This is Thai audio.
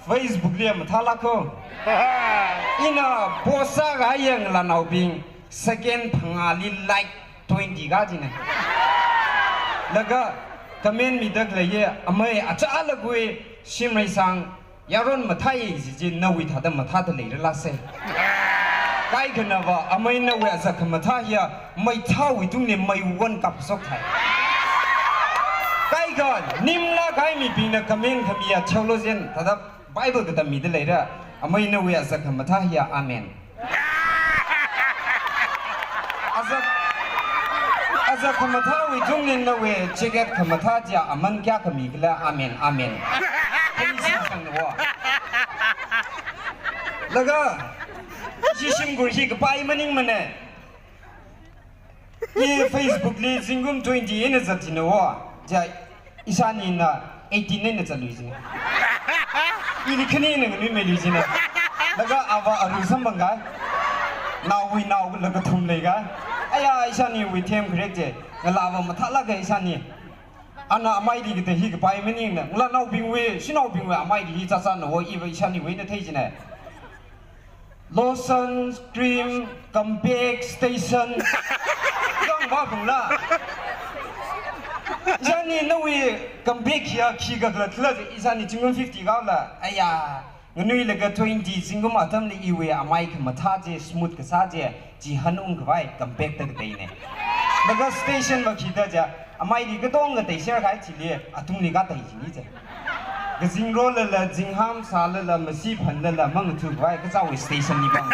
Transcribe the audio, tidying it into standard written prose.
Facebook เรียมท่าละก็อินาโพสต์ก็ยังละนาวบิง second พังอาลี like 20ก็จีน่ะแล้วก็คอมเมนต์มีดักเลยอเมย์อาจจะอะไรกูชิมไรสังยารอนมาไทยจีนนาวิธาดมาท่าทะเลละเซ่ใกล้กันนะว่าอเมย์นาวิอาจจะขมาท่าเฮียไม่เท่าวิตุงเนี่ยไม่วันกับสกไทยใกล้กันนิมละใกล้มีปีนะคอมเมนต์ขมีอาเชลโลเซนถ้าไบเบิลก็จะมีได้เลยละอเมย์นาวิอาจจะขมาท่าเฮียอาเมนอาจจะขมาท่าวิตุงเนี่ยนาวิเช็คขมาท่าจะอามันแก่ขมีกันละอาเมนอาเมนแล้วก็ชิชิมกุชิกไปมันนิ่งมันเนี่ยยี่ Facebook 里ซิงกุม20เนี่ยจะที่นัวจะอีสานีน่ะ18เนี่ยจะลุยสิเนี่ยอีนี่แค่นี้หนึ่งนี่ไม่ลุยสิเนี่ยแล้วก็อาว่าอรุณสมบังกันนาววินาวแล้วก็ทุ่มเลยกันไอ้ยาอีสานีวิเทมครีกเจงั้นลาว่ามาทักละกันอีสานีอันน่ะไม่ดีก็แต่ฮีก็ไปมันนิ่งเนี่ยงั้นเราบิงเวชินเอาบิงเวไม่ดีฮีจะสั่นหัวอีว่าอีสานีเวเนี่ยเท่จริงเนี่ยLawson Stream Comeback Station ยังบ้าผมละอีสานีนั่งวิComebackขี้ก็เลยทีละอีสานีจิงกุม50ก็ละไอ้ยาเงินวิเลยก็20จิงกุมอาทำเลยอีเวอไม่ขมาท่าเจสมูทก็ซาเจจีฮันอุ้งก็ไป Comeback ตั้งแต่เนี่ยแล้วก็ Station ว่าขี้ได้จ้ะไม่ดีก็ต้องก็แต่เชื่อใครทีเลยอาทุ่มนี้ก็แต่จริงนี่จ้ะก็จิงโร่เลยละจิงห้ามซาเลยละมาซีพันเลยละมั่งถูกไว้ก็จะเอา Station นี้บ้าง